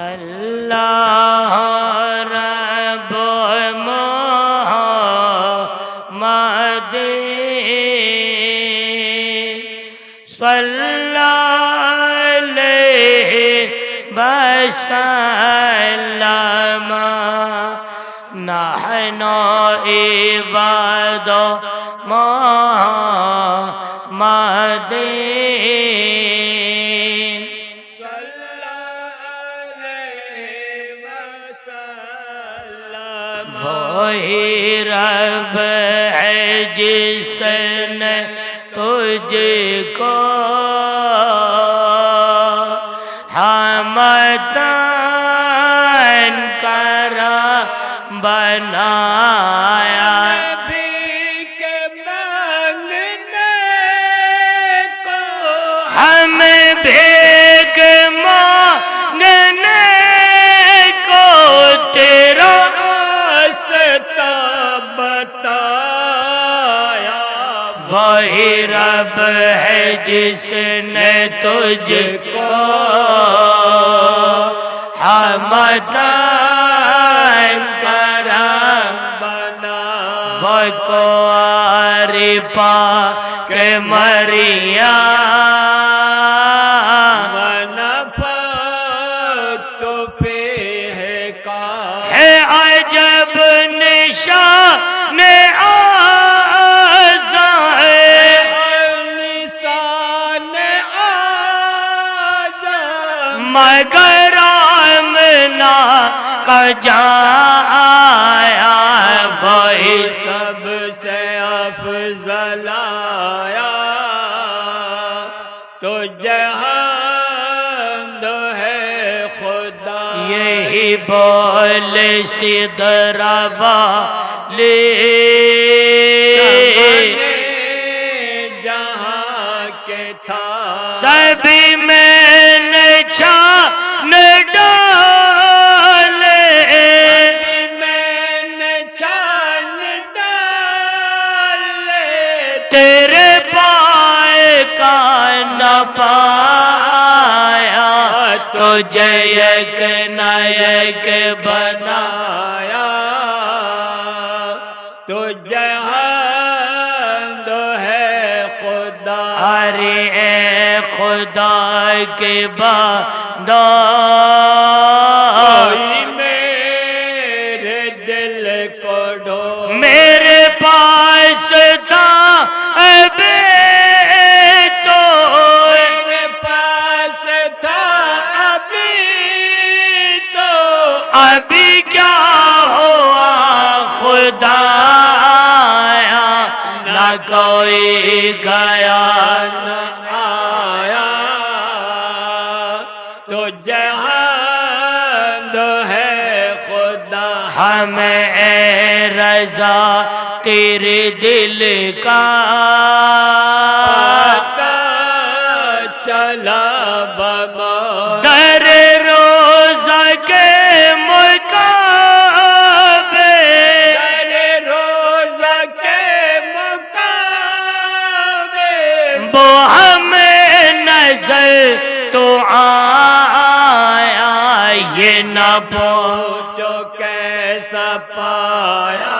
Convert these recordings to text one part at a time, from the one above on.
अल्लाह रब मोहम्मद सल्लल्लाहु अलैहि वसल्लम नहनु इबादु मोहम्मद वही रब है जिसने तुझको हमदन करा बनाया भीख मांगने को हम भीख मांगने को तेरा वही रब है जिसने तुझको हमदन करा बना वो को आरिफा के मरिया मनफा तो पे है का है अजब निशान मगर आमना का जाया वही सबसे अफजल आया तो जहान है खुदा यही बोल सिदरा वाले जहाँ के था सभी मैंने छान डाले मैंने छान डाले तेरे पाए का न पाया तो जयक नायक बनाया तो जहान है खुदा अरे खुदा के बंदा मेरे दिल को ढो मेरे पास था अबे तो मेरे पास था अभी तो अभी क्या हुआ खुदा न कोई गया न तो जहान है खुदा हमें रजा तेरे दिल का पता चला बमा दर रोज़ा के मुकाबे दर रोज़ा के मुकाबे वो हमें नजर तो आया ये न पूछो कैसा पाया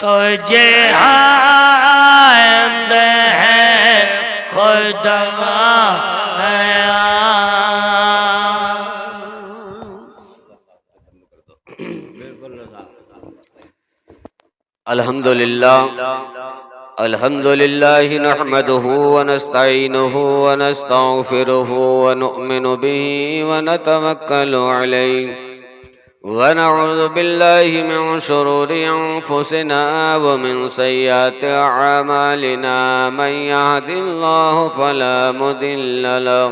तुझे हमद है खुदा अल्हम्दुलिल्लाह अल्हम्दुलिल्लाह नहमदुहु व नस्तईनुहु व नस्तगफिरुहु व नु'मिनु बिही व नतवक्कलु अलैहि व नऊज़ु बिल्लाहि मिन शुरूरि अंफुसिना व मिन सय्यिआति अअमालिना मन यहदिल्लाहु फला मुदिल्ल लहु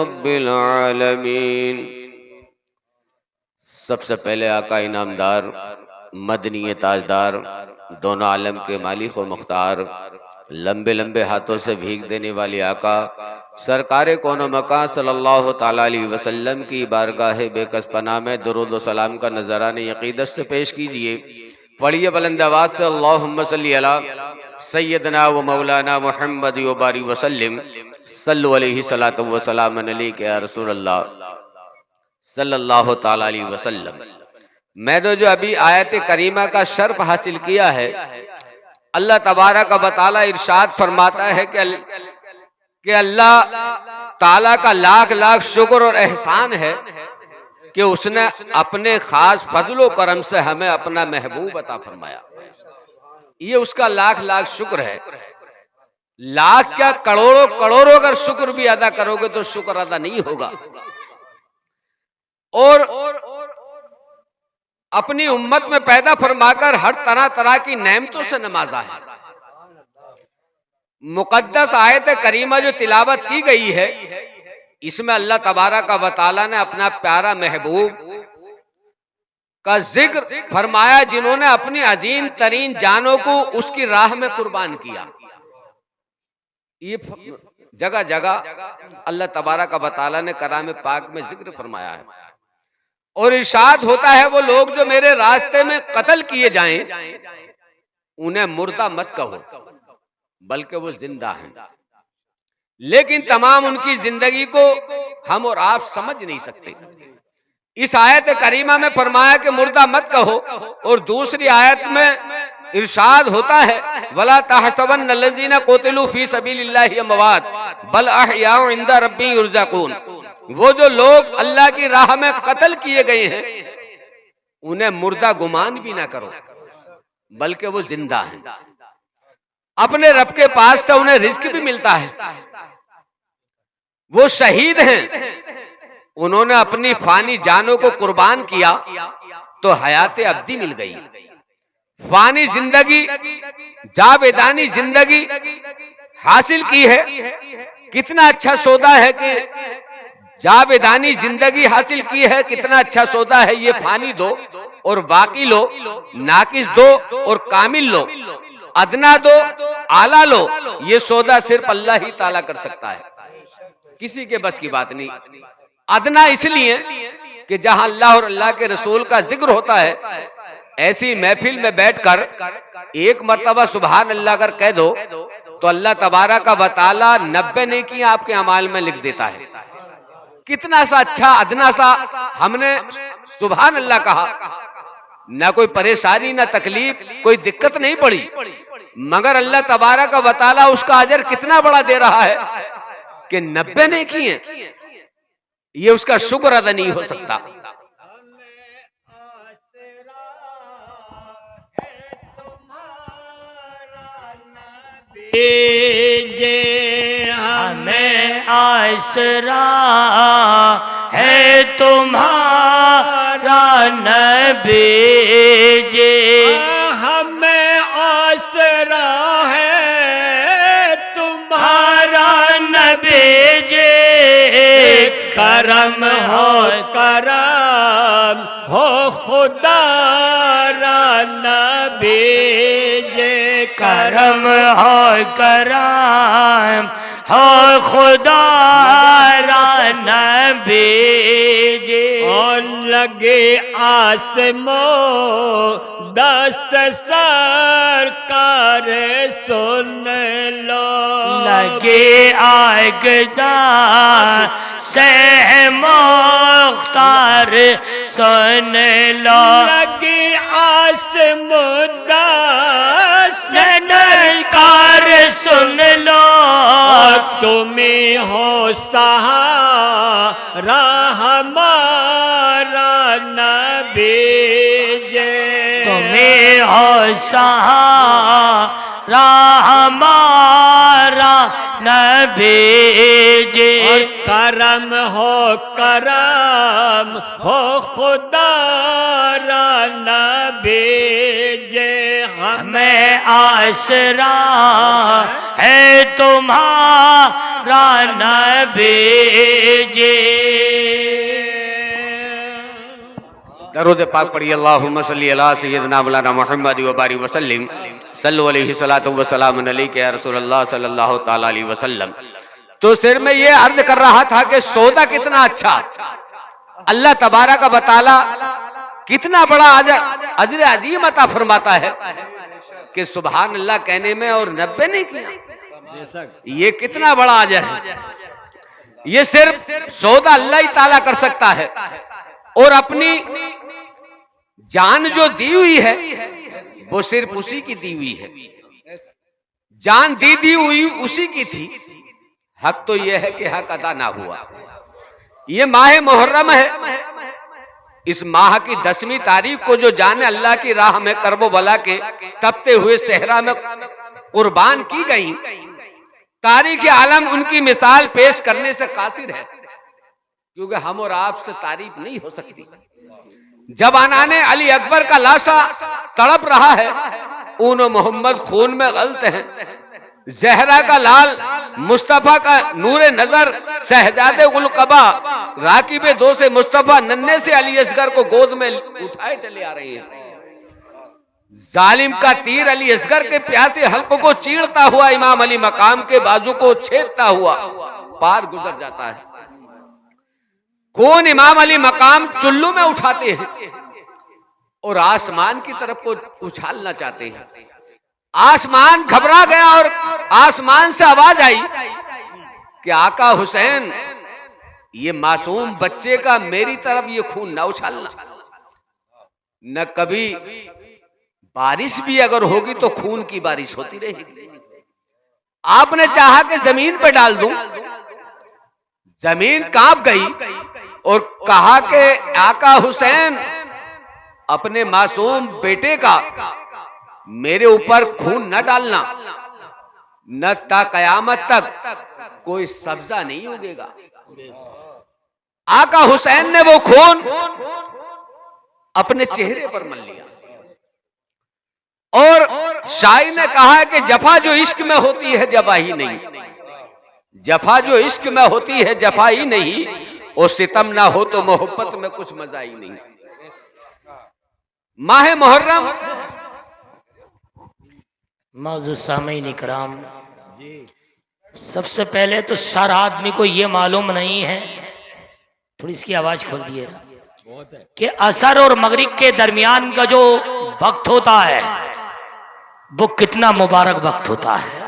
रब्बिल आलमीन। सबसे पहले आका इनामदार मदनी ताजदार दोनों आलम के मालिक व मुख्तार लंबे लंबे हाथों से भीख देने वाली आका सरकार कौनो मकां सल्लल्लाहु ताला अलैहि वसल्लम की बारगाह बेकस पनाह में दुरूद व सलाम का नजराने यकीदत से पेश कीजिए। पढ़िए बुलंद आवाज से अल्लाहुम्मा सल्ली अला सय्यदना व मौलाना मुहम्मद व बारी वसल्लम सल्लु अलैहि सलातु व सलाम अलैका या रसूल अल्लाह सल्लल्लाहु ताला अलैहि वसल्लम। मैंने जो अभी आयत करीमा का शर्फ हासिल किया है, अल्लाह तबारक व तआला इरशाद फरमाता है कि अल्लाह ताला का लाख लाख शुक्र और एहसान है कि उसने अपने खास फजलो करम से हमें अपना महबूब अता फरमाया। ये उसका लाख लाख शुक्र है। लाख क्या करोड़ों करोड़ों अगर शुक्र भी अदा करोगे तो शुक्र अदा नहीं होगा। और अपनी उम्मत में पैदा फरमाकर हर तरह तरह की नेमतों से नवाजा है। मुकद्दस आयत करीमा जो तिलावत की गई है, इसमें अल्लाह तबारक व तआला ने अपना प्यारा महबूब का जिक्र फरमाया, जिन्होंने अपनी अजीम तरीन जानों को उसकी राह में कुर्बान किया। ये जगह जगह अल्लाह तबारक व तआला ने कलाम पाक में जिक्र फरमाया है। और इरशाद होता है, वो लोग जो मेरे रास्ते में कत्ल किए जाएं उन्हें मुर्दा मत कहो बल्कि वो जिंदा हैं। लेकिन तमाम उनकी जिंदगी को हम और आप समझ नहीं सकते। इस आयत करीमा में फरमाया कि मुर्दा मत कहो, और दूसरी आयत में इरशाद होता है वला तहसबन्नल्लज़ीना क़ुतिलू फ़ी सबीलिल्लाहि अमवात बल अहयाउ इंदा रब्बिहिम युरज़क़ून। वो जो लोग अल्लाह की राह में कत्ल किए गए हैं उन्हें मुर्दा गुमान भी ना करो बल्कि वो जिंदा हैं। अपने रब के पास से उन्हें रिज्क भी मिलता है। वो शहीद हैं, उन्होंने अपनी फानी जानों को कुर्बान किया तो हयात अब्दी मिल गई। फानी जिंदगी जावेदानी जिंदगी हासिल की है। कितना अच्छा सौदा है कि जावेदानी जिंदगी हासिल की है। कितना अच्छा सौदा है ये फानी दो और बाकी लो, नाकिस दो और कामिल लो, अदना दो आला लो। ये सौदा सिर्फ अल्लाह ही ताला कर सकता है, किसी के बस की बात नहीं। अदना इसलिए कि जहां अल्लाह और अल्लाह के रसूल का जिक्र होता है, ऐसी महफिल में बैठकर एक मर्तबा सुभान अल्लाह अगर कह दो तो अल्लाह तबारक व तआला 90 नेकियां आपके अमाल में लिख देता है। कितना सा अच्छा अदना सा हमने सुभान अल्लाह कहा, ना कोई परेशानी ना तकलीफ, कोई दिक्कत नहीं पड़ी, मगर अल्लाह तबारक व तआला उसका अजर कितना बड़ा दे रहा है कि 90 नेकियां, ये उसका शुक्र अदा नहीं हो सकता। जे हमें आसरा है तुम्हारा नबी जे, हमें आसरा है तुम्हारा नबी जे। करम हो खुदा नबी जे करम हो करम हो खुदा रा नबी जी। और लगे आसमो दस सरकार सुन लो। लगे आगदा से मुख्तार सुन लो। लगे आसमो दस सरकार सुन लो। तुम्हें हो सहारा हमारा नबी जे। तुम्हें हो सहारा हमारा नबी जी। और करम हो खुदा रा नबी जे। हमें आसरा है तुम्हारा नबी जी। दरूद पाक पढ़िए। अल्लाहुम्मा सल्ली अला सय्यिदना मौलाना मुहम्मद व बारिक वसल्लिम सल्लल्लाहु अलैहि सलातु व सलाम अलैका या रसूलल्लाह सल्लल्लाहु तआला अलैहि वसल्लम। तो सिर में ये अर्ज कर रहा था कि सौदा कितना अच्छा, अल्लाह तबारक व तआला कितना बड़ा अजर अजीम अता फरमाता है कि सुभान अल्लाह कहने में और 90 नहीं किया। ये कितना बड़ा अजर है। ये सिर्फ सौदा अल्लाह ही ताला कर सकता है। और अपनी जान जो दी हुई है वो सिर्फ उसी की दी हुई है। जान दी हुई उसी की थी। हक तो यह है कि हक अदा ना हुआ। ये माह मुहर्रम है। इस माह की 10वीं तारीख को जो जाने अल्लाह की राह में करबो बला के तपते हुए सहरा में कुर्बान की गई, तारीख आलम उनकी मिसाल पेश करने से कासिर है, क्योंकि हम और आपसे तारीफ नहीं हो सकती। जब आनाने अली अकबर का लाशा तड़प रहा है, ऊन मोहम्मद खून में गलत है, जहरा का लाल मुस्तफा का नूरे नजर, शहजादे उल कबा राकिबे दो से मुस्तफा नन्हे से अली असगर को गोद में उठाए चले आ रहे हैं। जालिम का तीर अली असगर के प्यासे हल्कों को चीरता हुआ इमाम अली मकाम के बाजू को छेदता हुआ पार गुजर जाता है। कौन इमाम अली मकाम चुल्लू में उठाते हैं और आसमान की तरफ को उछालना चाहते हैं। आसमान घबरा गया और आसमान से आवाज आई कि आका हुसैन, ये मासूम बच्चे का मेरी तरफ ये खून ना उछालना। न कभी बारिश भी अगर होगी तो खून की बारिश होती रहेगी। आपने चाहा कि जमीन पे डाल दूं, जमीन कांप गई और कहा कि आका हुसैन, अपने मासूम बेटे का मेरे ऊपर खून न डालना, न ता कयामत तक कोई सब्जा नहीं उगेगा। आका हुसैन ने वो खून अपने चेहरे पर मल लिया और शायर ने कहा कि जफा जो इश्क में होती है जफा ही नहीं, जफा जो इश्क में होती है जफा ही नहीं, और सितम ना हो तो मोहब्बत में कुछ मजा ही नहीं। माह मुहर्रम मौजूद सामीन इकराम, सबसे पहले तो सार आदमी को ये मालूम नहीं है, थोड़ी इसकी आवाज खोल दिए, कि असर और मगरिब के दरमियान का जो वक्त होता है वो कितना मुबारक वक्त होता है।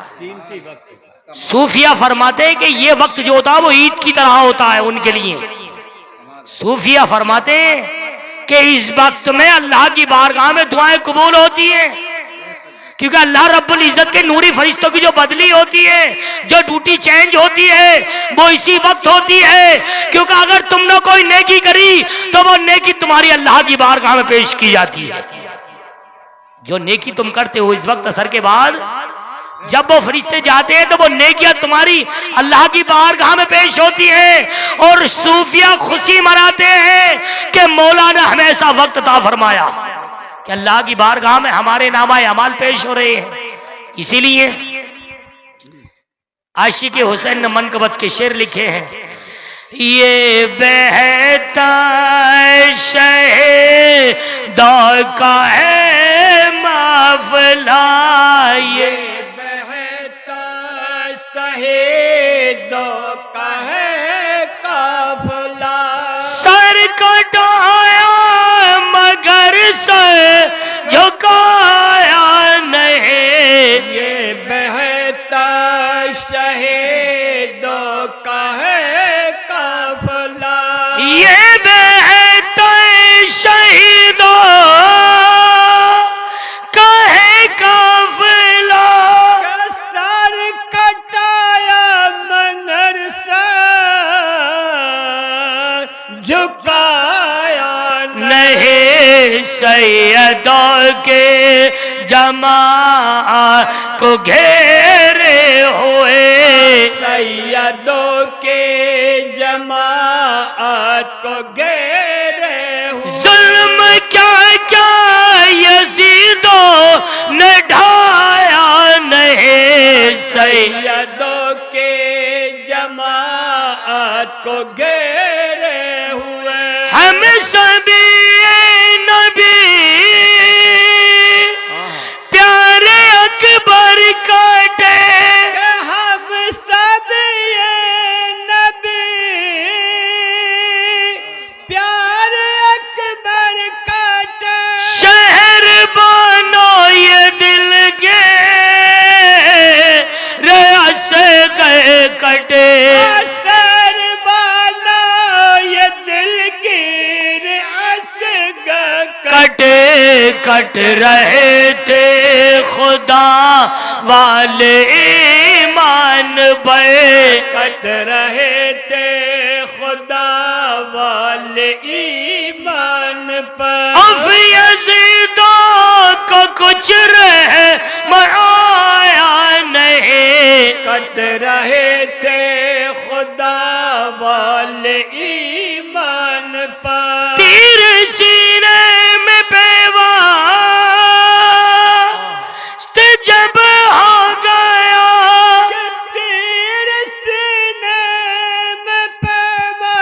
सूफिया फरमाते हैं कि ये वक्त जो होता है वो ईद की तरह होता है उनके लिए। सूफिया फरमाते हैं कि इस वक्त में अल्लाह की बारगाह में दुआएं कबूल होती हैं, क्योंकि अल्लाह रब्बुल इज्जत के नूरी फरिश्तों की जो बदली होती है, जो ड्यूटी चेंज होती है, वो इसी वक्त होती है। क्योंकि अगर तुमने कोई नेकी करी तो वो नेकी तुम्हारी अल्लाह की बारगाह में पेश की जाती है। जो नेकी तुम करते हो इस वक्त असर के बाद, जब वो फरिश्ते जाते हैं तो वो नेकियां तुम्हारी अल्लाह की बारगाह में पेश होती है। और सूफिया खुशी मनाते हैं कि मौला ने हमें ऐसा वक्त अता फरमाया कि अल्लाह की बारगाह में हमारे नामा अमाल पेश हो रहे हैं। इसीलिए आशिक हुसैन ने मनकबत के शेर लिखे हैं, ये बहता शहदा का है काफिला ये बहता शहीदों का है काफिला। सर कटाया मगर सर झुकाया नहीं, ये बहता शहीदों का है काफिला। ये बहते शहीदों का है काफिला। सर कटाया मगर सर झुकाया नहीं, सैयदों के जमात को घेरे हुए, सैयदों के जमात को घेरे हुए। जुल्म क्या क्या यजीदों ने ढाया नहीं, सैयदों के जमात को घेरे हुए। हम सभी नबी प्यारे अकबर काटे, हम सब ये नबी प्यारे अकबर काटे। शहर बनो ये दिल के रस गए कटे, असर बाना ये दिल गिर असग कटे कट रहे थे खुदा वाले ईमान पे, कट रहे थे खुदा वाले ईमान पर। अब यजीदों को कुछ रह माया नहीं, कट रहे थे खुदा वाले ईमान पर। तीर सीने में पेवा जब हो गया, तीर सीने में पैवा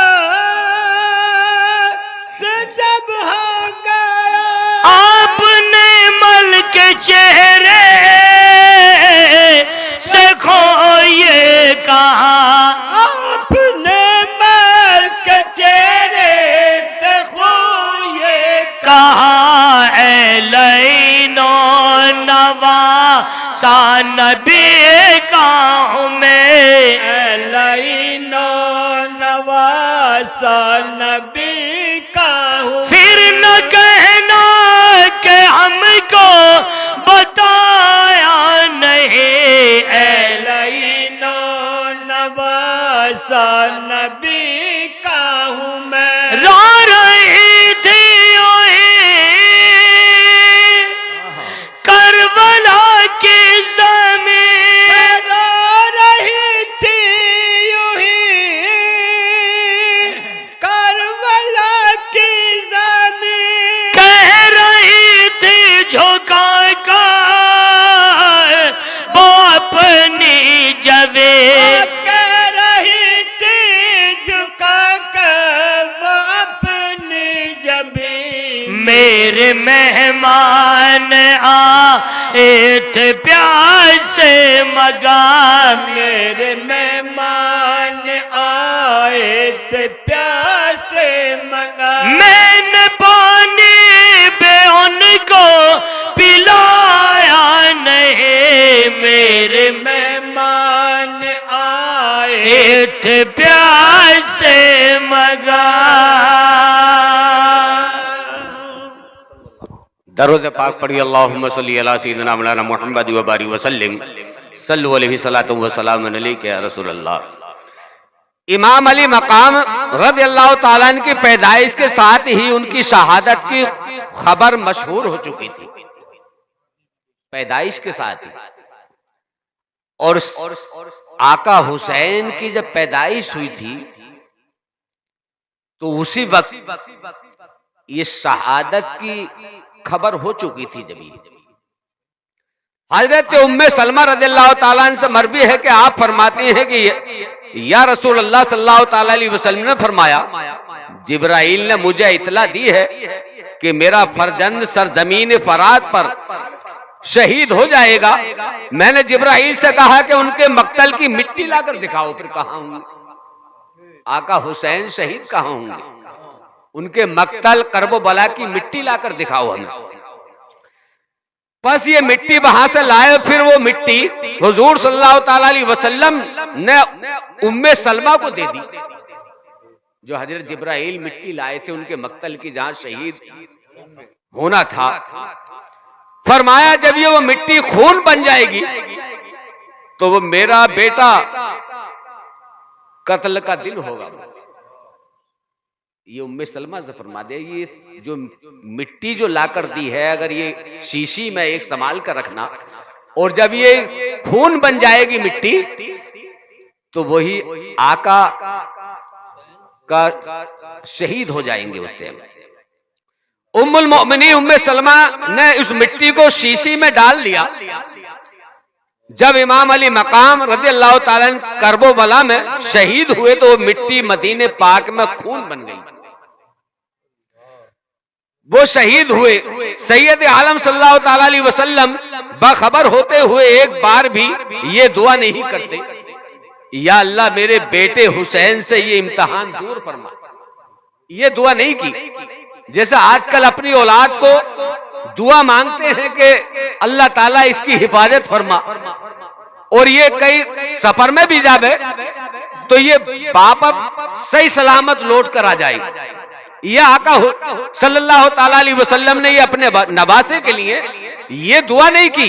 जब हो गया। आपने मल के चेहरे से खो ये कहा, आपने मल के चेहरे से खो ये कहा ऐ लैनो नवा सा नबी का हूँ मैं, लैनो नवासा नबी का हूँ। फिर न कहना कि हमको बताया नहीं, ऐ लैनो नवासा नबी का हूँ मैं। रो रही थी करबला की ज़मीन, रो रही थी यूं ही करबला की ज़मीन। कह रही थी झुका कर वो अपनी जवे, कह रही थी झुका कर वो अपनी जबी। मेरे मेहमान आए थे प्यासे मगाम, मेरे मेहमान आए थे प्यासे मंगा। मैंने पानी पे उनको पिलाया नहीं, मेरे मेहमान आए थे प्यासे मगा। दरूद पाक पढ़ी अल्लाहुम्मा सल्ली अला सय्यिदिना मौलाना मुहम्मद व बारिक वसल्लम सल्लु अलैहि सलातु व सलाम अलैका या रसूल अल्लाह। इमाम अली मकाम रज़ियल्लाहु ताला अन्हु की पैदाइश के साथ ही उनकी शहादत की खबर मशहूर हो चुकी थी, पैदाइश के साथ ही। और आका हुसैन की जब पैदाइश हुई थी तो उसी वक्त ये शहादत की खबर हो चुकी थी। जब हजरत उम्मे सलमा रज़ियल्लाहु ताला अन्हा से मरवी है कि आप फरमाती हैं कि या रसूल अल्लाह सल्लल्लाहु ताला अलैहि वसल्लम ने फरमाया, जिब्राइल ने मुझे इतला दी है कि मेरा फरजंद सरजमीन फरात पर शहीद हो जाएगा। मैंने जिब्राइल से कहा कि उनके मक्तल की मिट्टी लाकर दिखाओ। फिर कहां होंगे आका हुसैन शहीद, कहां होंगे? उनके मक्तल करबला की मिट्टी लाकर दिखाओ हमें। बस ये मिट्टी वहां से लाए। फिर वो मिट्टी हुजूर सल्लल्लाहु ताला अलैहि वसल्लम ने उम्मे सलमा को दे दी। जो हजरत जिब्राइल मिट्टी लाए थे उनके मक्तल की जहां शहीद होना था, फरमाया जब ये वो मिट्टी खून बन जाएगी तो वो मेरा बेटा कत्ल का दिल होगा। ये उम्मे सलमा से फरमा दे, ये जो मिट्टी जो लाकर दी है, अगर ये शीशी में एक संभाल कर रखना, और जब ये खून बन जाएगी मिट्टी तो वही आका का शहीद हो जाएंगे उस टाइम। उम्मुल मोमिनीन उम्मे सलमा ने उस मिट्टी को शीशी में डाल दिया। जब इमाम अली मकाम रज़ी अल्लाह ताला अन्हु करबला में शहीद हुए तो वो मिट्टी मदीने पाक में खून बन गई। वो शहीद हुए। सैयद आलम सल्लल्लाहु ताला अलैहि वसल्लम बाखबर होते हुए एक बार भी ये दुआ नहीं करते, या अल्लाह मेरे बेटे हुसैन से ये इम्तिहान दूर फरमा। ये दुआ नहीं की। जैसे आजकल अपनी औलाद को दुआ मांगते हैं कि अल्लाह ताला इसकी हिफाजत फरमा, और ये कई सफर में भी जावे तो ये बाप अब सही सलामत लौट कर आ जाए। ये आका सल्लल्लाहु ताला अलैहि वसल्लम ने ये अपने नवासे के लिए ये दुआ नहीं की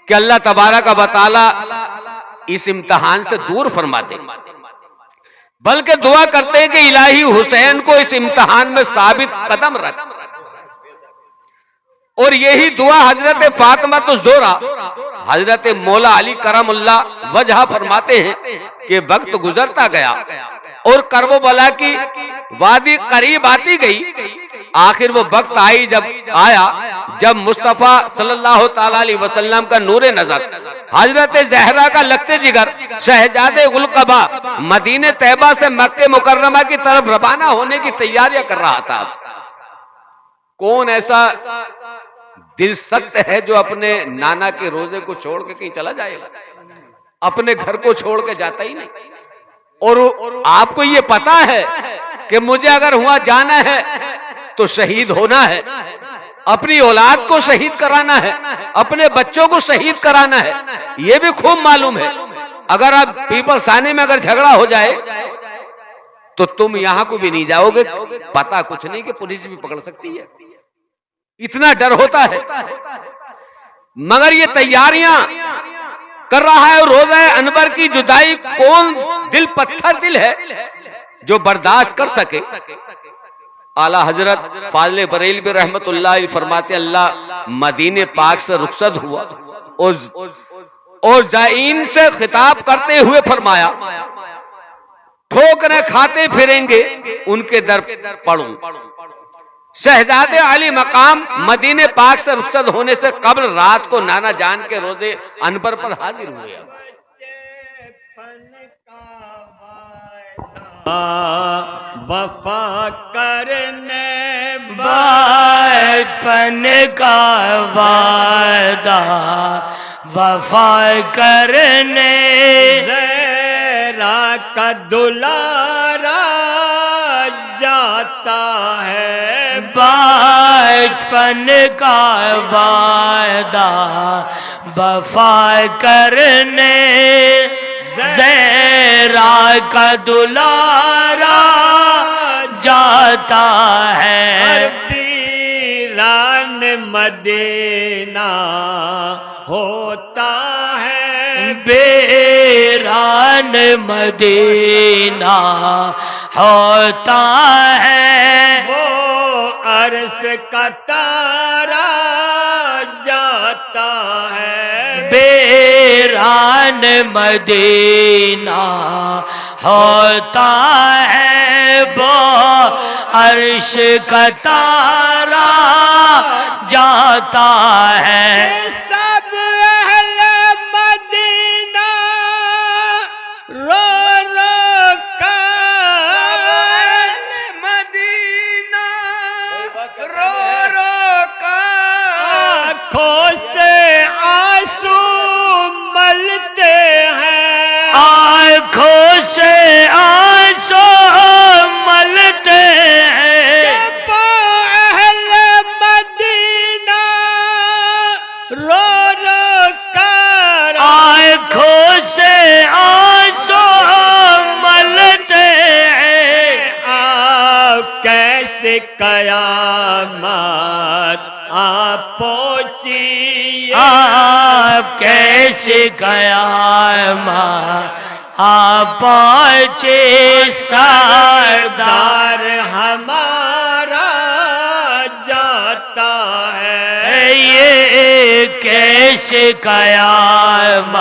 कि अल्लाह तबारक व तआला इस इम्तिहान से दूर फरमा दे, बल्कि दुआ करते हैं कि इलाही हुसैन को इस इम्तिहान में साबित कदम रख। और यही दुआ हजरत फातिमा ज़ोहरा हजरत मौला अली करमुल्लाह वजह फरमाते हैं कि वक्त गुजरता गया और करबला की वादी करीब आती गई। आखिर वो वक्त आया जब मुस्तफा सल्लल्लाहु ताला अलैहि वसल्लम का नूरे नजर हजरत जहरा का लगते जिगर शहजादे गुलकबा मदीने तैयबा से मक्के मुकर्रमा की तरफ रवाना होने की तैयारियां कर रहा था। कौन ऐसा दिल सख्त है जो अपने नाना के रोजे को छोड़ के कहीं चला जाएगा? अपने घर को छोड़ के जाता ही नहीं। और आपको ये पता है कि मुझे अगर हुआ जाना है तो शहीद होना है, अपनी औलाद को शहीद कराना है, अपने बच्चों को शहीद कराना है, ये भी खूब मालूम है। अगर आप पीपल्स थाने में अगर झगड़ा हो जाए तो तुम यहां को भी नहीं जाओगे, पता कुछ नहीं कि पुलिस भी पकड़ सकती है, इतना डर होता है। मगर ये तैयारियां कर रहा है। रोज़ा अनवर की जुदाई कौन दिल पत्थर दिल है जो बर्दाश्त कर सके? आला हजरत फाज़िल बरेलवी रहमतुल्लाह फरमाते अल्लाह मदीने पाक से रुखसत हुआ और जाइन से खिताब करते हुए फरमाया ठोकरें खाते फिरेंगे उनके दर पढ़ूं। शहजादे अली मकाम मदीने पाक से रुखसत होने से कब्ल रात को नाना जान के रोजे अनवर पर हाजिर हुए। वफा करने बचपन का वादा वफा करने ज़हरा का दुलारा जाता है। बचपन का वादा वफा करने ज़हरा का दुलारा जाता है। वीरान मदीना होता है, वीरान मदीना होता है। वो अर्श का तारा जाता है, वीरान मदीना होता है। वो अर्श का तारा जाता है। सब अहले मदीना रो रो कर, मदीना रो रो कर आँखों से कयामत आप पहुंची, आप कैसे कयामत आप पहुंचे सरदार दार हमारा जाता है। ये कैसे कयामत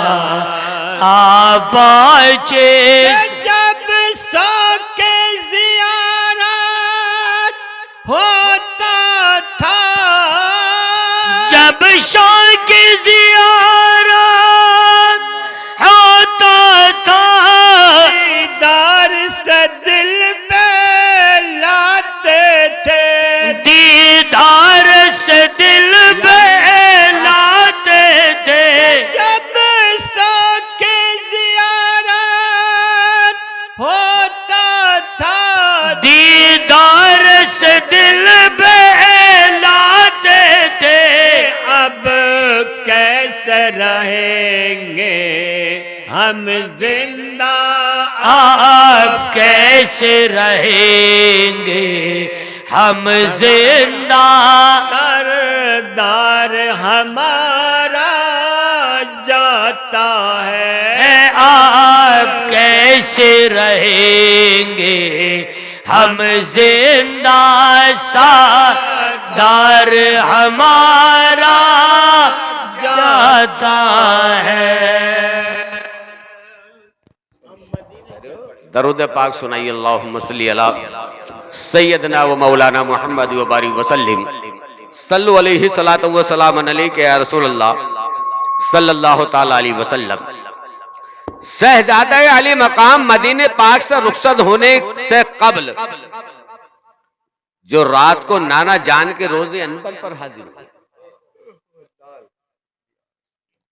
आप पहुंचे जब सौ के ज़ियारत होता था, जब शौक की ज़ियारत होता था, दीदार से दिल पे लाते थे, दीदार से दिल बहलाते थे। जब सौ के ज़ियारत होता था, दीदार से दिल बहलाते थे। अब कैसे रहेंगे हम जिंदा, आप कैसे रहेंगे हम जिंदा, सरदार हमारा जाता है। आप कैसे रहेंगे हम जिंदा, सरदार हमारा जाता है। दरूद पाक सुनाइए। अल्लाहुम्मा सल्ली अला सैयदना व मौलाना मुहम्मद व बारिक वसल्लिम सल्लु अलैहि सलातु व सलामन अलैका या रसूलल्लाह सल्लल्लाहु ताला अलैहि वसल्लम। शहजादा अली मकाम मदीने पाक से रुखसत होने से कबल जो रात को नाना जान के रोजे अनबर पर हाजिर हुए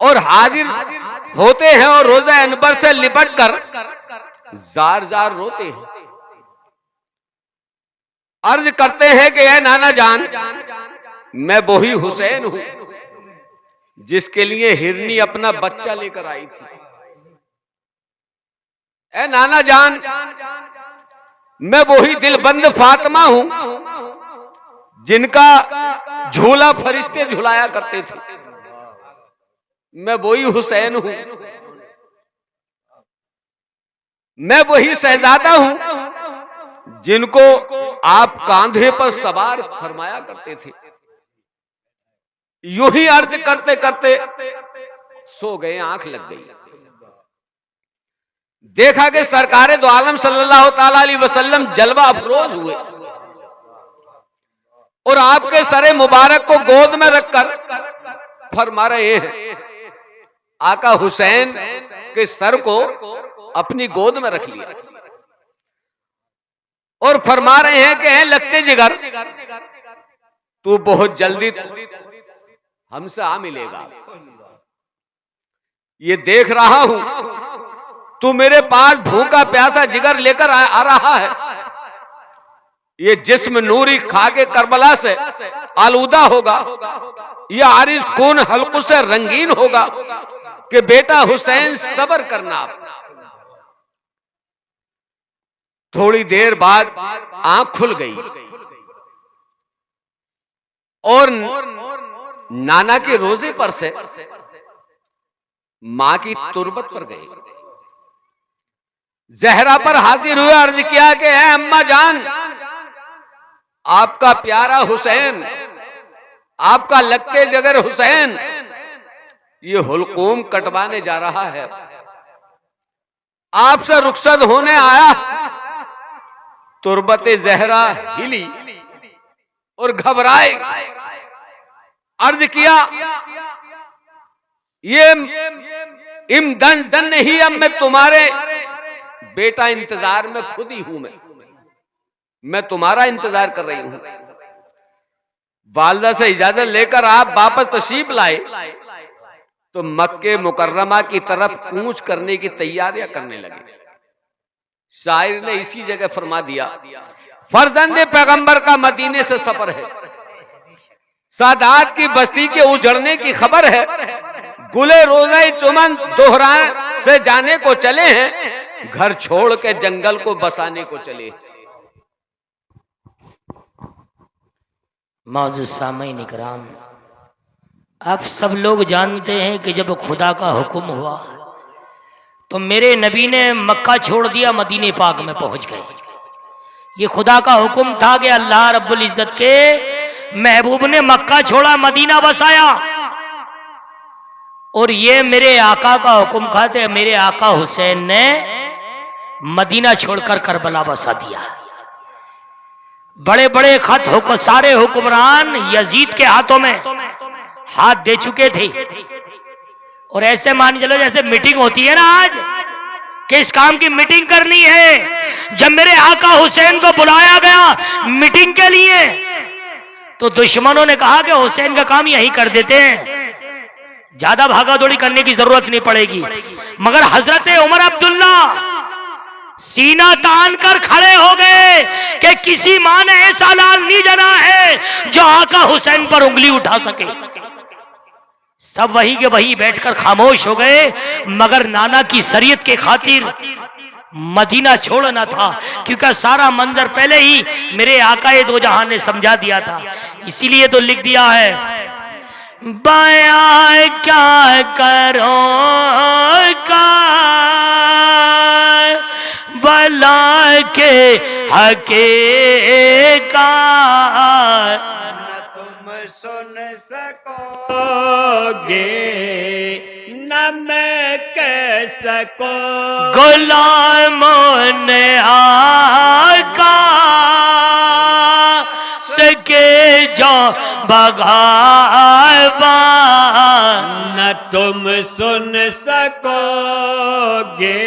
और हाजिर होते हैं और रोजा अनबर से लिपट कर जार जार रोते हैं, अर्ज करते हैं कि ऐ नाना जान, मैं वही हुसैन हूं जिसके लिए हिरनी अपना बच्चा लेकर आई थी। ऐ नाना जान, मैं वही दिलबंद फातिमा हूं जिनका झूला फरिश्ते झुलाया करते थे। मैं वही हुसैन हूं, मैं वही शहजादा हूं जिनको आप कांधे पर सवार फरमाया करते थे। यूं ही अर्ज करते करते सो गए, आंख लग गई। देखा कि सरकारे दो आलम सल्लल्लाहु ताला अलैहि वसल्लम जलवा अफरोज हुए और आपके सरे मुबारक को गोद में रखकर फरमा रहे हैं। आका हुसैन के सर को अपनी गोद में रख लिया और फरमा रहे हैं कि हैं लगते जिगर, तू बहुत जल्दी हमसे आ मिलेगा। ये देख रहा हूं तू मेरे पास भूखा प्यासा जिगर लेकर आ रहा है। ये जिस्म नूरी खा के करबला से आलूदा होगा, यह आरिज खून हल्कू से रंगीन होगा कि बेटा हुसैन सब्र करना। थोड़ी देर बाद आंख खुल गई और नाना के रोजे पर से मां की तुरबत पर गए। जहरा पर हाजिर हुए, अर्ज किया कि है अम्मा जान, आपका प्यारा हुसैन, आपका लगते जगर हुसैन ये हुलकूम कटवाने जा रहा है, आपसे रुखसत होने आया। तुरबत जहरा हिली और घबराए, अर्ज किया ये इमदन जन नहीं, अब मैं तुम्हारे बेटा इंतजार में खुद ही हूं, मैं तुम्हारा इंतजार कर रही हूं। वालदा से इजाजत लेकर आप वापस तशरीफ लाए तो मक्के मुकर्रमा की तरफ कूच करने की तैयारियां करने लगे। शायर ने इसी जगह फरमा दिया, फर्जंद पैगंबर का मदीने से सफर है, सादात की बस्ती के उजड़ने की खबर है, गुले रोज़ा चुमन दोहरान से जाने को चले हैं, घर छोड़ के जंगल को बसाने को चले। मौजूद सामईन इकराम, आप सब लोग जानते हैं कि जब खुदा का हुक्म हुआ तो मेरे नबी ने मक्का छोड़ दिया, मदीने पाक में पहुंच गए। ये खुदा का हुक्म था कि अल्लाह रब्बुल इज्जत के महबूब ने मक्का छोड़ा, मदीना बसाया। और ये मेरे आका का हुक्म था कि मेरे आका हुसैन ने मदीना छोड़कर करबला बसा दिया। बड़े बड़े खत सारे हुक्मरान यजीद के हाथों में हाथ दे चुके थे। और ऐसे मान चलो जैसे मीटिंग होती है ना आज, कि इस काम की मीटिंग करनी है। जब मेरे आका हुसैन को बुलाया गया मीटिंग के लिए तो दुश्मनों ने कहा कि हुसैन का काम यही कर देते हैं, ज्यादा भागा दौड़ी करने की जरूरत नहीं पड़ेगी। मगर हजरत उमर अब्दुल्ला सीना तान कर खड़े हो गए कि किसी मां ने ऐसा लाल नहीं जना है जो आका हुसैन पर उंगली उठा सके। सब वही के वही बैठकर खामोश हो गए। मगर नाना की शरीयत के खातिर मदीना छोड़ना था, क्योंकि सारा मंजर पहले ही मेरे आका दो जहां ने समझा दिया था। इसीलिए तो लिख दिया है, बयां क्या करो का बला के हके का, न तुम सुन सकोगे न मैं कह सको, गुलामों ने आका सके जो बगावा, न तुम सुन सकोगे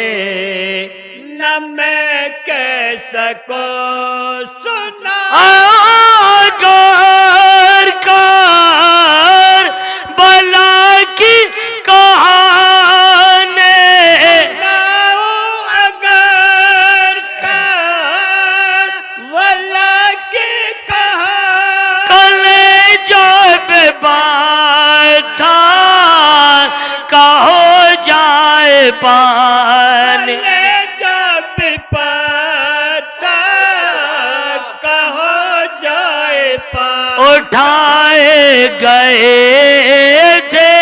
न मैं कह सको। सुना कर कर बला की कहानी, अगर कर वला के कहा, कले जब बात कहो जाए पानी, जब पता कहो जाए पा, उठाए गए थे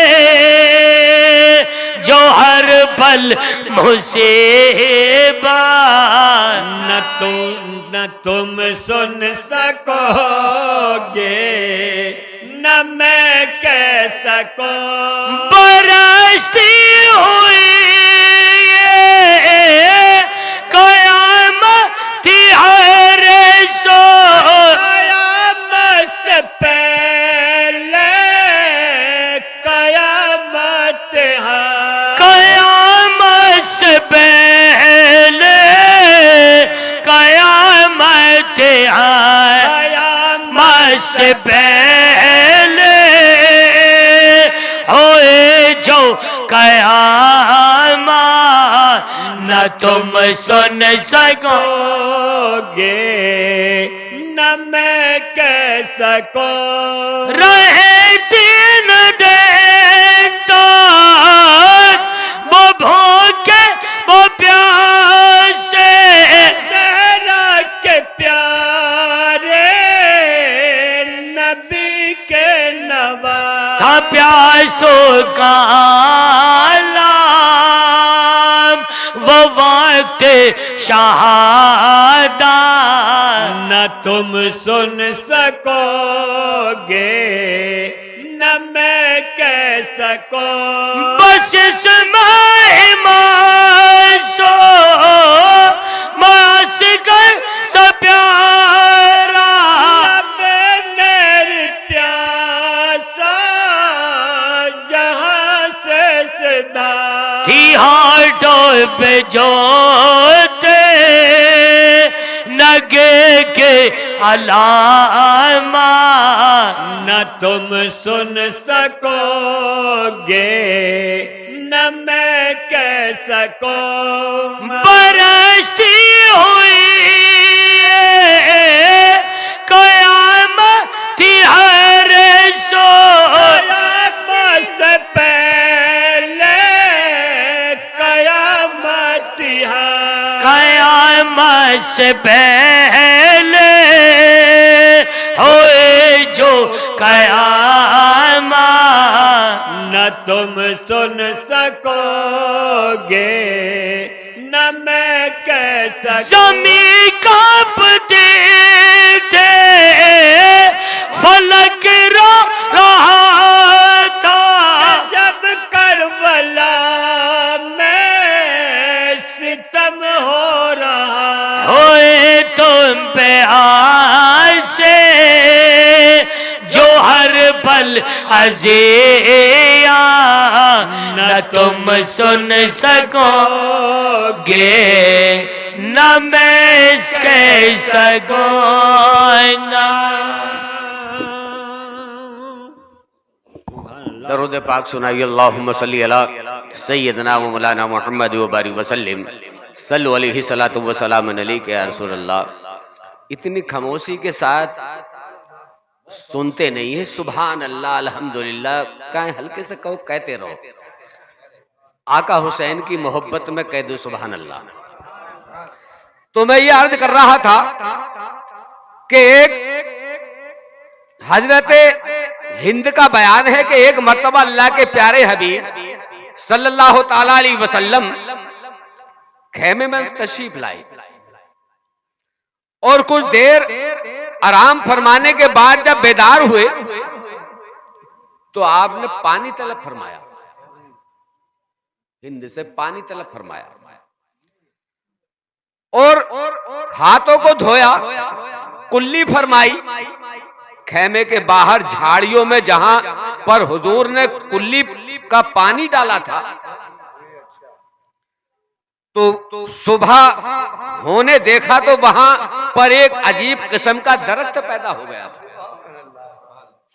जो हर पल मुसीबत, न तुम सुन सकोगे न मैं कह सको। बरसती हुई कयामत हर सो, कयामत से पहले कयामत है, कयामत से पहले कयामत है, कयामत से पहले होए जो कयामत, न तुम सुन सकोगे न मैं कह सको। रहे 3 दिन तो वो भूखे वो प्यासे, तेरा के प्यारे नबी के नवा, था प्यासों का आलम वो वक्त शहादत, न तुम सुन सकोगे न मैं कह सको। बस इसमें मासो मास कर सब प्यारा, मेरे प्यासा जहां से सदा, थी हाथों पे जोते नगे के अलामा, न तुम सुन सकोगे न मैं कह सको। बरसती हुई कयामत हर सो, कयामत से पहले कयामत है, कयामत से पहले होए जो कयामत। न तुम सुन सकोगे न मैं कह सकूं। जमी कांपती थे, फलक रो रहा था। जब करबला में सितम हो रहा, होए तुम पे आशे जो हर पल अज़िया, न तुम सुन सकोगे न मैं कह सकूंगा। दरूद पाक सुनाइए। अल्लाहुम्मा सल्ली अला सय्यदना व मौलाना मुहम्मद व बारिक वसल्लिम सल्लु अलैहि सलातु व सलाम अलैका या रसूल अल्लाह। इतनी खामोशी के साथ सुनते नहीं है सुभान अल्लाह अल्हम्दुलिल्लाह, काहे हल्के से कहो, कहते रहो। आका हुसैन की मोहब्बत में कह दो सुभान अल्लाह। तो मैं ये अर्ज कर रहा था कि एक हजरत हिंद का बयान है कि एक मर्तबा अल्लाह के प्यारे हबीब सल्लल्लाहु ताला अलैहि वसल्लम खेमे में तशरीफ लाए और कुछ देर आराम फरमाने के बाद जब बेदार हुए तो आपने पानी तलब फरमाया, हिंद से पानी तलब फरमाया और हाथों को धोया, कुल्ली फरमाई। खेमे के बाहर झाड़ियों में जहां पर हुजूर ने कुल्ली का पानी डाला था, तो सुबह होने देखा तो वहां पर एक अजीब किस्म का दरख्त पैदा हो गया था।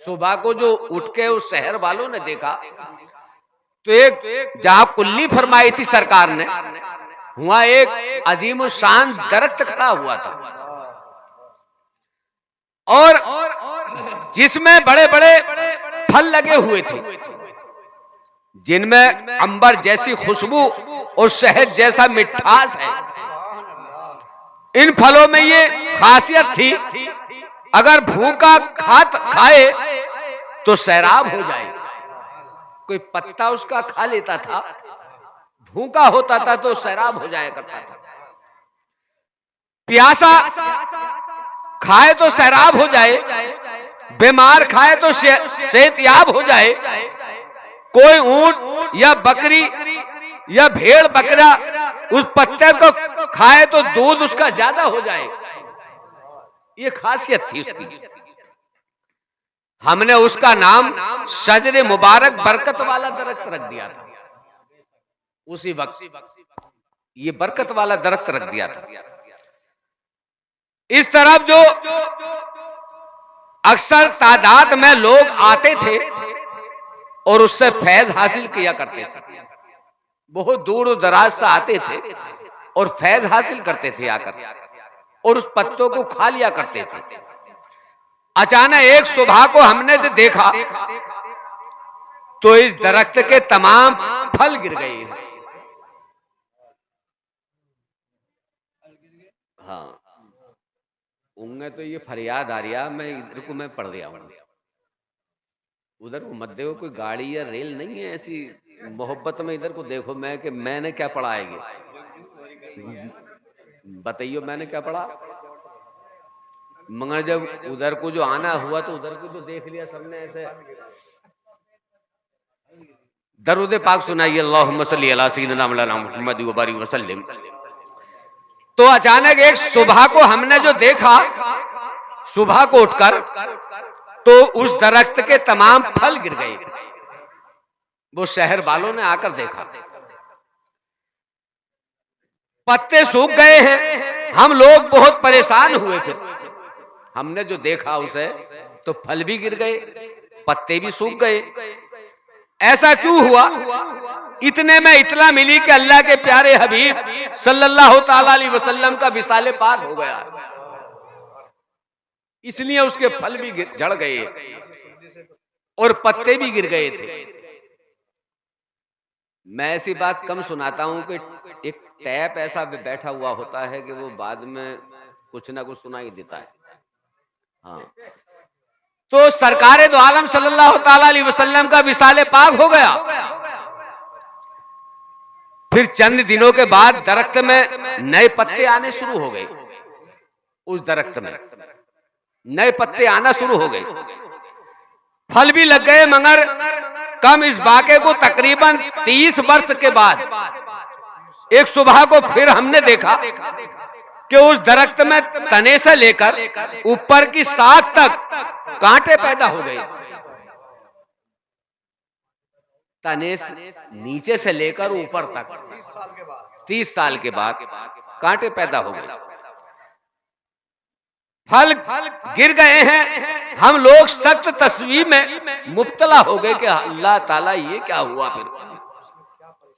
सुबह को जो उठ के उस शहर वालों ने देखा तो एक जहां कुल्ली फरमाई थी सरकार ने, वहां एक अजीम शान दरख्त खड़ा हुआ था और जिसमें बड़े बड़े फल लगे हुए थे, जिनमें अंबर जैसी खुशबू और शहद जैसा मिठास है। इन फलों में ये खासियत थी, अगर भूखा खाए तो सैराब हो जाए। कोई पत्ता उसका खा लेता था, भूखा होता था तो सैराब हो जाया करता था। प्यासा खाए तो सैराब हो जाए, बीमार खाए तो सेहतयाब हो जाए। कोई ऊंट या बकरी या भेड़ बकरा उस पत्ते को खाए तो दूध उसका ज्यादा हो जाए। ये खासियत थी उसकी। हमने उसका नाम शजरे मुबारक बरकत वाला दरख्त रख दिया था। उसी वक्त ये बरकत वाला दरख्त रख दिया था। इस तरफ जो अक्सर तादाद में लोग आते थे और उससे फैज हासिल किया करते थे, बहुत दूर दराज से आते थे और फैज हासिल करते थे आकर, और उस पत्तों को खा लिया करते थे। अचानक एक सुबह को हमने देखा तो इस दरख्त के तमाम फल गिर गए। हाँ, उनमें तो ये फरियाद आ रहा, मैं इधर को मैं पढ़ गया हूं, उधर को मत देखो, कोई गाड़ी या रेल नहीं है ऐसी मोहब्बत में इधर को देखो। मैं कि मैंने क्या पढ़ा है, बताइयो मैंने क्या पढ़ा। मगर जब उधर को जो आना हुआ तो उधर को तो देख लिया सबने ऐसे। दरूद पाक सुनाइए। अल्लाहुम्मा सल्ली अला सय्यिदिना मौलाना मुहम्मद व बारिक वसल्लम। तो अचानक एक सुबह को हमने जो देखा, सुबह को उठकर तो उस दरख्त के तमाम फल गिर गए। वो शहर वालों ने आकर देखा, पत्ते सूख गए हैं। हम लोग बहुत परेशान हुए थे। हमने जो देखा उसे तो फल भी गिर गए, पत्ते भी सूख गए। ऐसा क्यों हुआ? इतने में इतला मिली कि अल्लाह के प्यारे हबीब सल्लल्लाहु ताला अलैहि वसल्लम का विसाले पाक हो गया, इसलिए उसके फल भी झड़ गए और पत्ते भी गिर गए थे। मैं ऐसी बात कम सुनाता हूं कि एक टैप ऐसा बैठा हुआ होता है कि वो बाद में कुछ ना कुछ सुनाई देता है। हाँ, तो सरकारे दो आलम सल्लल्लाहु ताला अलैहि वसल्लम का विसाले पाक हो गया। फिर चंद दिनों के बाद दरख्त में नए पत्ते आने शुरू हो गए। उस दरख्त में नए पत्ते आना शुरू हो गए, फल भी लग गए। मगर कम इस वाक़े को तकरीबन 30 वर्ष के बाद एक सुबह को फिर हमने देखा कि उस दरख्त में तने से लेकर ऊपर की साख तक कांटे पैदा हो गए। तने नीचे से लेकर ऊपर तक 30 साल के बाद कांटे पैदा हो गए, फल गिर गए हैं। हम लोग सख्त तस्वीर में मुब्तला हो गए कि अल्लाह ताला ये क्या हुआ फिर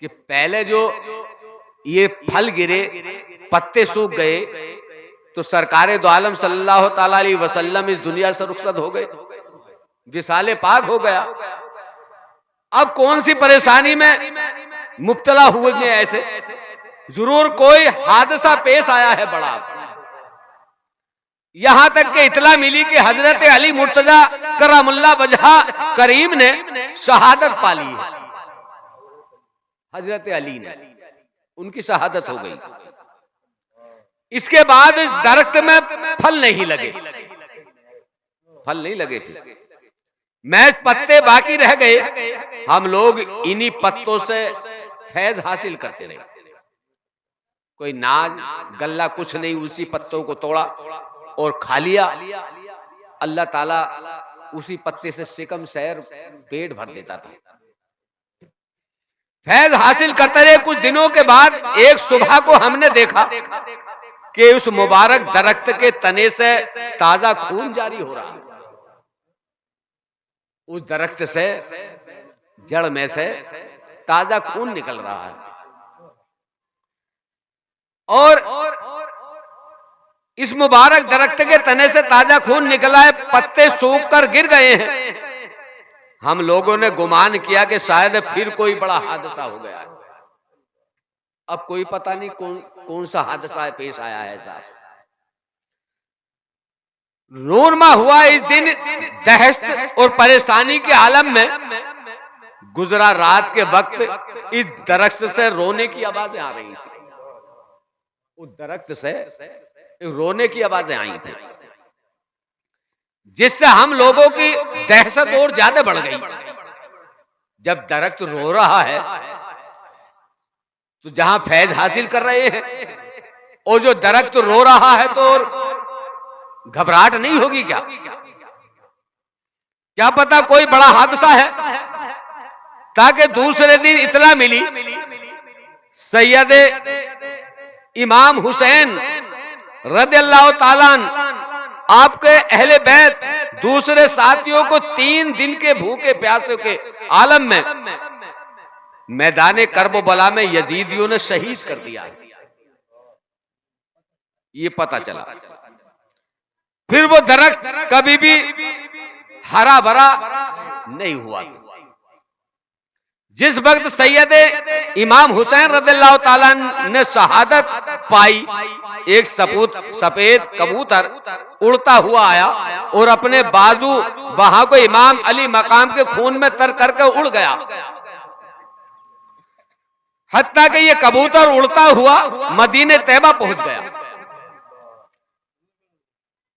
कि पहले जो ये फल गिरे, पत्ते सूख गए, तो सरकारे दो आलम सल्लल्लाहु ताला अलैहि वसल्लम इस दुनिया से रुखसत हो गए, विसाले पाक हो गया। अब कौन सी परेशानी में मुब्तला हुए हैं ऐसे? जरूर कोई हादसा पेश आया है बड़ा। यहां तक के इतला मिली कि हजरत अली मुर्तजा करमुल्लाह वजहा करीम ने शहादत पा ली है। हजरत अली ने, उनकी शहादत हो गई। इसके बाद इस दरख्त में फल नहीं लगे, फल नहीं लगे, फिर महज पत्ते बाकी रह गए। हम लोग इन्हीं पत्तों से फैज हासिल करते रहे। कोई नाज गल्ला कुछ नहीं, उसी पत्तों को तोड़ा और खा लिया। अल्लाह ताला उसी पत्ते से शिकम सैर पेट भर देता था। फैज हासिल करते रहे। कुछ दिनों के बाद एक सुबह को हमने देखा कि उस मुबारक दरख्त के तने से ताजा खून जारी हो रहा है। उस दरख्त से, जड़ में से ताजा खून निकल रहा है और इस मुबारक दरख्त के तने से ताजा खून निकला है। पत्ते सूख कर गिर गए हैं। हम लोगों ने गुमान किया कि शायद फिर कोई बड़ा हादसा हो गया है। अब कोई पता नहीं कौन सा हादसा पेश आया है साहब। नूरमा हुआ इस दिन दहशत और परेशानी के आलम में गुजरा। रात के वक्त इस दरख्त से रोने की आवाजें आ रही थी। उस दरख्त से रोने की आवाजें आई थी, जिससे हम लोगों की दहशत और ज्यादा बढ़ गई। जब दरख्त रो रहा है तो जहां फैज हासिल कर रहे हैं, और जो दरख्त रो रहा है तो घबराहट नहीं होगी क्या? क्या पता कोई बड़ा हादसा है। ताकि दूसरे दिन इतला मिली सैयद इमाम हुसैन रज़ियल्लाहु ताला आपके अहले बैत दूसरे साथियों को 3 दिन के भूखे प्यासे के आलम में मैदान करबला में यजीदियों ने शहीद कर दिया। ये पता चला। फिर वो दरख्त कभी भी हरा भरा नहीं हुआ। जिस वक्त सैयद इमाम हुसैन रज़ियल्लाहु ताला ने शहादत पाई, एक सफेद कबूतर उड़ता हुआ आया और अपने बाजू वहां को इमाम अली मकाम के खून में तर करके उड़ गया। हत्ता कि ये कबूतर उड़ता हुआ मदीने तैयबा पहुंच गया।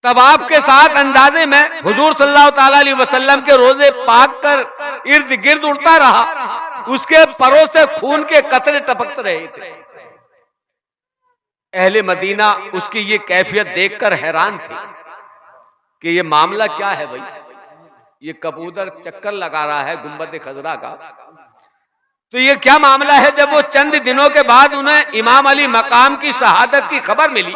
तब आपके साथ अंदाजे में हुजूर सल्लल्लाहु ताला अलैहि वसल्लम के रोजे पाक कर इर्द गिर्द उड़ता रहा। उसके परों से खून के कतरे टपकते रहे थे। अहले मदीना उसकी ये कैफियत देखकर हैरान थे कि ये मामला क्या है भाई। ये कबूतर चक्कर लगा रहा है गुंबद खजरा का, तो ये क्या मामला है। जब वो चंद दिनों के बाद उन्हें इमाम अली मकाम की शहादत की खबर मिली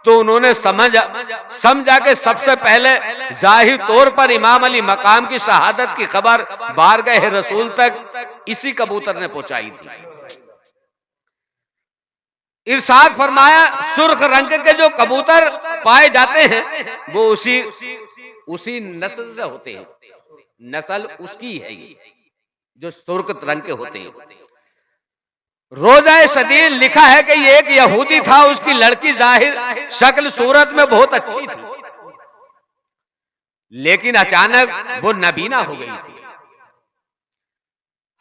तो उन्होंने समझा कि सबसे पहले जाहिर तौर पर इमाम अली मकाम की शहादत की खबर बारगाह रसूल तक इसी कबूतर ने पहुंचाई थी। इरशाद फरमाया, सुर्ख रंग के जो कबूतर पाए जाते हैं वो उसी नस्ल से होते हैं। नस्ल उसकी है ये, जो सुर्ख रंग के होते हैं। रोजा सदीर लिखा है कि ये एक यहूदी था। उसकी लड़की जाहिर शक्ल सूरत में बहुत अच्छी थी। लेकिन अचानक वो नबीना हो गई थी,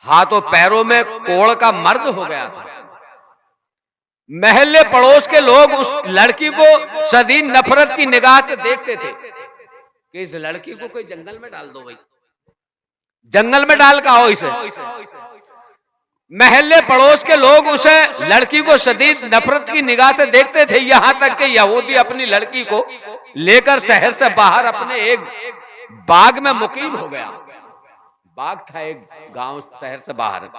हाथों पैरों में कोढ़ का मर्द हो गया था। महल्ले पड़ोस के लोग उस लड़की को शदीद नफरत की निगाह से देखते थे कि इस लड़की को कोई जंगल में डाल दो भाई, जंगल में डाल का हो इसे। महल्ले पड़ोस के लोग उसे लड़की को शदीद नफरत की निगाह से देखते थे, यहां तक कि यहूदी अपनी लड़की को लेकर शहर से बाहर अपने एक बाग में मुकीम हो गया। बाग था एक गांव शहर से बाहर।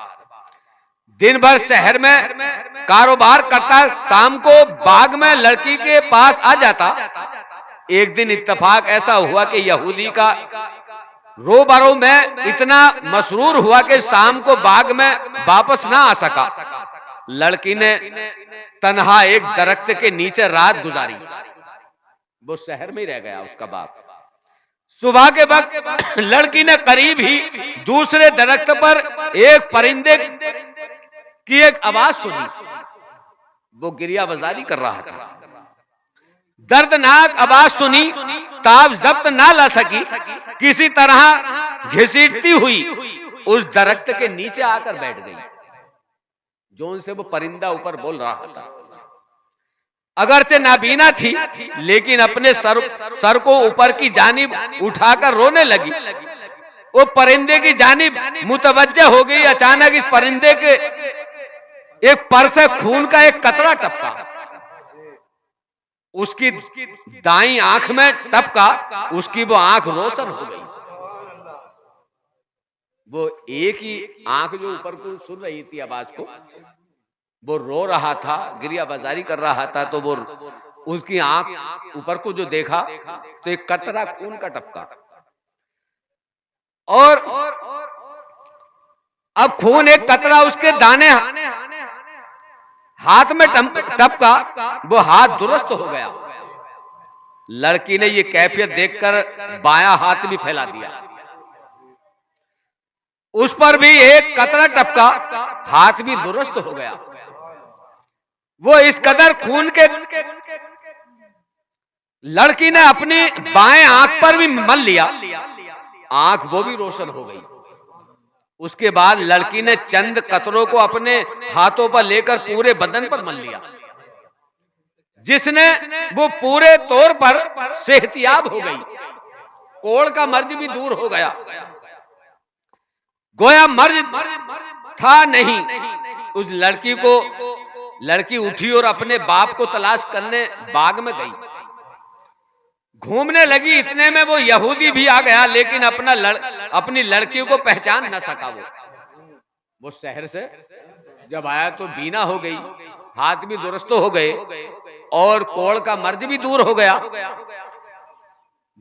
दिन भर शहर में कारोबार करता, शाम को बाग में लड़की के पास आ जाता। एक दिन इत्तेफाक ऐसा हुआ कि यहूदी का रोबरो में इतना मसरूर हुआ कि शाम को बाग में वापस ना आ सका। लड़की ने तन्हा एक दरख्त के नीचे रात गुजारी। वो शहर में ही रह गया उसका बाग। सुबह के वक्त लड़की ने करीब ही दूसरे दरख्त पर एक परिंदे की एक आवाज सुनी। वो गिरिया बाजारी कर रहा था। दर्दनाक आवाज सुनी, ताब जब्त ना ला सकी, किसी तरह घसीटती हुई उस दरख्त के नीचे आकर बैठ गई, जोन से वो परिंदा ऊपर बोल रहा था। अगरचे नाबीना थी, लेकिन अपने सर को ऊपर की जानिब उठाकर रोने लगी। वो परिंदे की जानिब मुतवज्जह हो गई। अचानक इस परिंदे के एक पर से खून का एक कतरा टपका, उसकी दाईं आंख में टपका। उसकी वो आंख रोशन हो गई। वो एक ही आंख जो ऊपर को सुन रही थी आवाज को, वो रो रहा था, गिरिया बाजारी कर रहा था। तो वो उसकी आंख ऊपर को जो देखा तो एक कतरा खून का टपका, और अब खून एक कतरा उसके दाने हाथ में टपका। वो हाथ दुरुस्त हो गया। लड़की ने ये कैफियत देखकर बायां हाथ भी फैला दिया। उस पर भी एक कतरा टपका, हाथ भी दुरुस्त हो गया। वो इस कदर खून के लड़की ने अपनी बाएं आंख पर भी मल लिया, आंख वो भी रोशन हो गई। उसके बाद लड़की ने चंद कतरों को अपने हाथों पर लेकर पूरे बदन पर मल लिया, जिसने वो पूरे तौर पर सेहतियाब हो गई। कोढ़ का मर्ज भी दूर हो गया, गोया मर्ज था नहीं। उस लड़की उठी और अपने बाप को तलाश करने बाग में गई। घूमने लगी, इतने में वो यहूदी भी आ गया, लेकिन अपनी लड़की को पहचान न सका। वो शहर से जब आया तो बीना हो गई, हाथ भी दुरुस्त हो गए और कोढ़ का मर्ज भी दूर हो गया।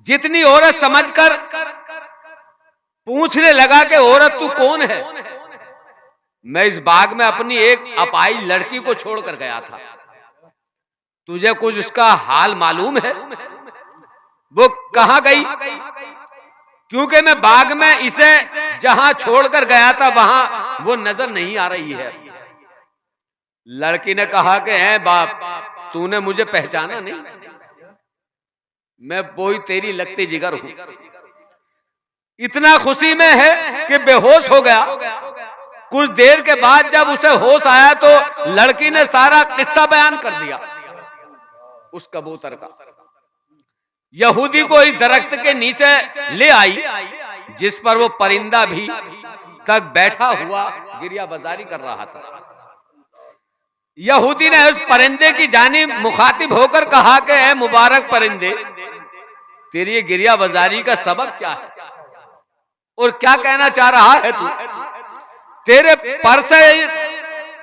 जितनी औरत समझकर पूछने लगा कि औरत तू कौन है? मैं इस बाग में अपनी एक अपाई लड़की को छोड़कर गया था, तुझे कुछ उसका हाल मालूम है? वो कहां गई? क्योंकि मैं बाग में इसे जहां छोड़कर गया था वहां वो नजर नहीं आ रही है। लड़की ने कहा कि है बाप, तूने मुझे पहचाना नहीं, मैं वही तेरी लगती जिगर हूं। इतना खुशी में है कि बेहोश हो गया। कुछ देर के बाद जब उसे होश आया तो लड़की ने सारा किस्सा बयान कर दिया उस कबूतर का। यहूदी को इस दरख्त के नीचे ले आई जिस पर वो परिंदा भी तक बैठा हुआ गिरिया बाजारी कर रहा था। यहूदी ने उस परिंदे की जानिब मुखातिब होकर कहा कि ऐ मुबारक परिंदे, तेरी गिरिया बाजारी का सबब क्या है और क्या कहना चाह रहा है तू? तेरे पर से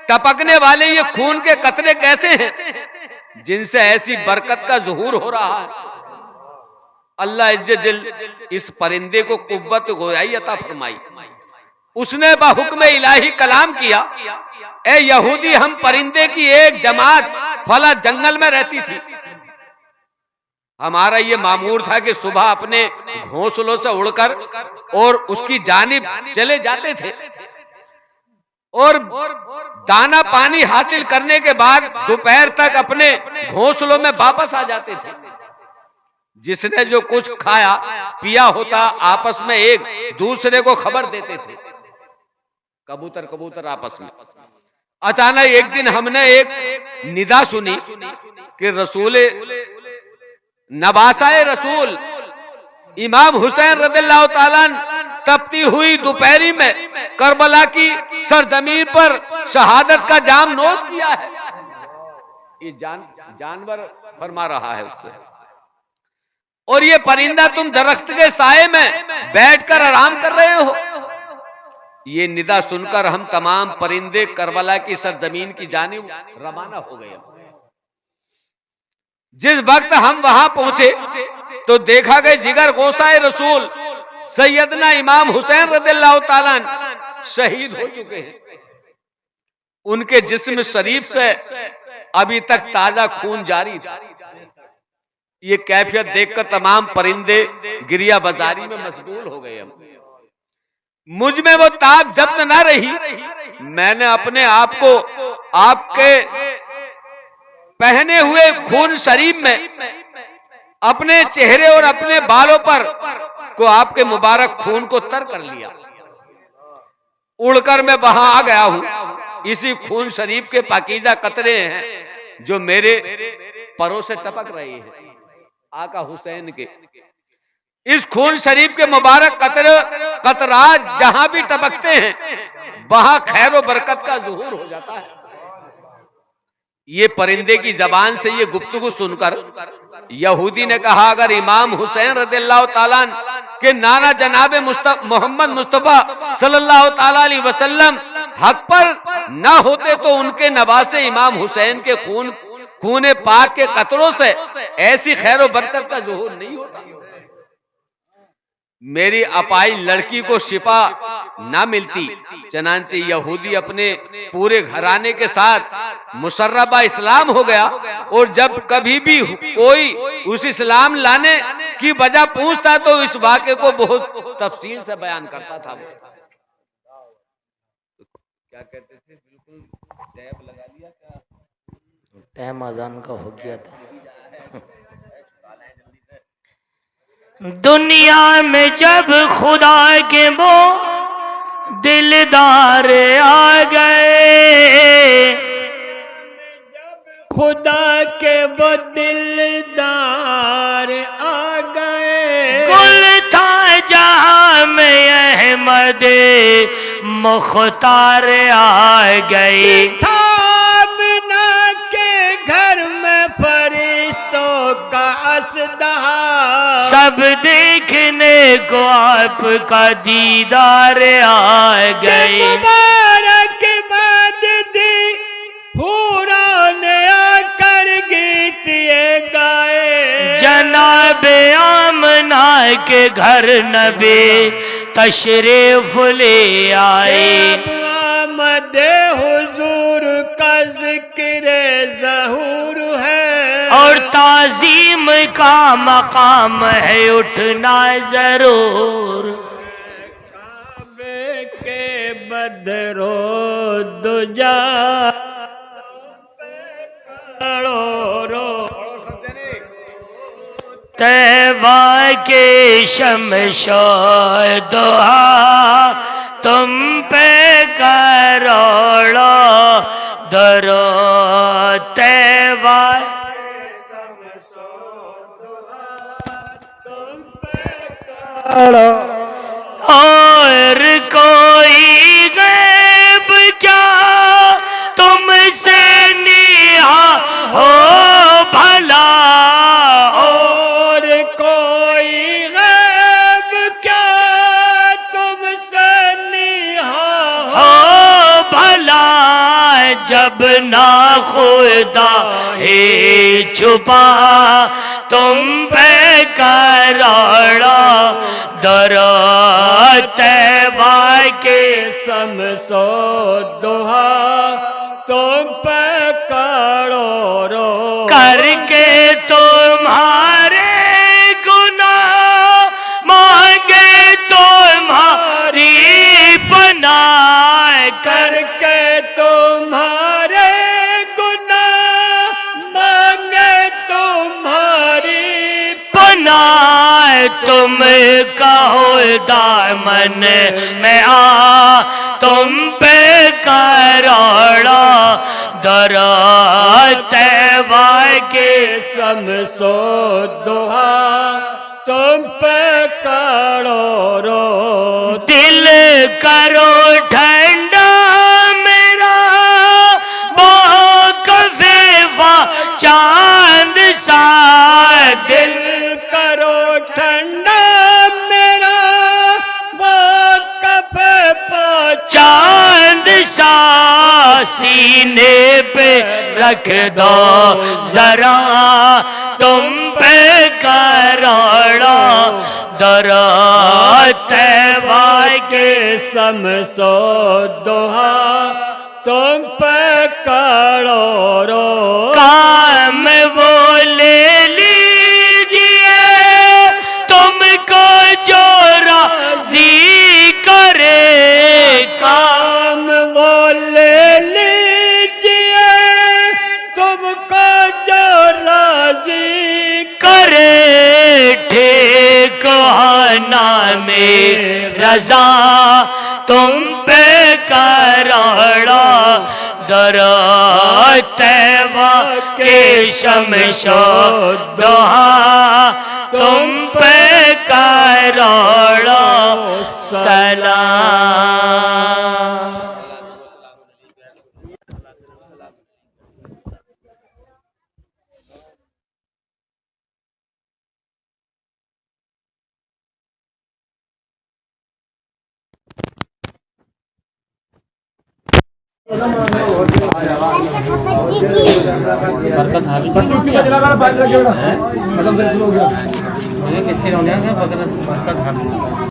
टपकने वाले ये खून के कतरे कैसे हैं जिनसे ऐसी बरकत का ज़ुहूर हो रहा है? अल्लाह इज्जत जल इस परिंदे को कुव्वत गोयाई अता फरमाई। उसने बहुक्म इलाही कलाम किया, ए यहूदी, हम परिंदे की एक जमात फला जंगल में रहती थी। हमारा ये मामूर था कि सुबह अपने घोंसलों से उड़कर और उसकी जानिब चले जाते थे और दाना पानी हासिल करने के बाद दोपहर तक अपने घोंसलों में वापस आ जाते थे। जिसने जो कुछ खाया पिया होता आपस में एक दूसरे को खबर देते थे, कबूतर कबूतर आपस में। अचानक एक दिन हमने एक निदा सुनी कि रसूल नवासाए रसूल इमाम हुसैन रज़ियल्लाहु ताला तपती हुई दोपहरी में करबला की सरजमीन पर शहादत का जाम नोश किया है। ये जानवर फरमा रहा है उससे, और ये परिंदा तुम दरख्त के साए में बैठकर आराम कर रहे हो। ये निदा सुनकर हम तमाम परिंदे करबला की सरजमीन की जानिब रवाना हो गए। जिस वक्त हम वहां पहुंचे तो देखा गया जिगर गोसाए रसूल सैयदना इमाम हुसैन रज़ियल्लाहु ताला शहीद हो चुके हैं। उनके जिस्म शरीफ से अभी तक ताजा खून जारी था। ये कैफियत देखकर तमाम परिंदे गिरिया बाजारी में मशगूल हो गए। मुझ में वो ताब जब्त ना रही, मैंने अपने आप को आपके पहने हुए खून शरीफ में अपने चेहरे और अपने बालों पर को आपके मुबारक खून को तर कर लिया। उड़कर मैं वहां आ गया हूं। इसी खून शरीफ के पाकीज़ा कतरे हैं जो मेरे परों से टपक रहे हैं। आका हुसैन के इस खून शरीफ के मुबारक कतरात जहां भी टपकते हैं वहां खैर और बरकत का ज़ुहूर हो जाता है। ये परिंदे की जबान से ये गुफ्तगू सुनकर यहूदी ने कहा, अगर इमाम हुसैन रज़ियल्लाहु ताला के नाना जनाबे मोहम्मद मुस्तफा सल्लल्लाहु ताला अलैहि वसल्लम हक पर ना होते तो उनके नवासे इमाम हुसैन के खून पाक के कतरों से ऐसी खैर और बरकत का ज़ुहूर नहीं होता। मेरी अपाई लड़की को शिफा ना मिलती, चनांचे यहूदी अपने पूरे घराने के साथ मुसर्रबा इस्लाम हो गया। और जब कभी भी कोई उस इस्लाम लाने की वजह पूछता तो इस वाक़े को बहुत तफसील से बयान करता था। क्या कहते थे, बिल्कुल टैब लगा लिया क्या? टाइम अजान का हो गया था। दुनिया में जब खुदा के वो दिलदार आ गए, खुदा के वो दिलदार आ गए, गुल था जहां में अहमद मुख्तार आ गए। थामना के घर में फरिश्तों का असदा, सब देखने को आपका दीदार आ गए। मुबारक बाद दी हूरों ने आकर गीत ये गाए, जनाब आमना के घर नबी तशरीफ ले आए। आमद हुजूर का जिक्र ज़हूर है, और ताजीम का मकाम है उठना जरूर। काबे के बदरो दुजा रो तैबा के शमशो दुआ तुम पे करोड़ो दरो तैबा और कोई गैब क्या तुमसे निहा हो भला, और कोई गैब क्या तुमसे निहा हो भला, जब ना खुदा है छुपा तुम पे करोड़ा दरो तैबा के समसो दुहा तुम पे करोड़ो करके तुम्हारे गुनाह मांगे तुम्हारी पनाह, करके तुम्हारे गुनाह मांगे तुम्हारी पनाह कहो दामन में आ तुम पे करोड़ा दर तैबा के समसो दुहा तुम पे करोड़ो दिल करो ठंडा मेरा वो कफेवा चांद सा दिल करो ठंडा मेरा वो कफे चांद सा सीने पे रख दो जरा तुम पे करोड़ा दर तैबा के समसो दुहा तुम पे करोड़ो काम वो ले लीजिए तुमको जो राजी करे काम वो ले लीजिए तुमको जो राजी करे ठेकाना में रजा तुम पे करोड़ा दर तैबा के शमशो दोहा तुम पे करोड़ा सलाम। बरकत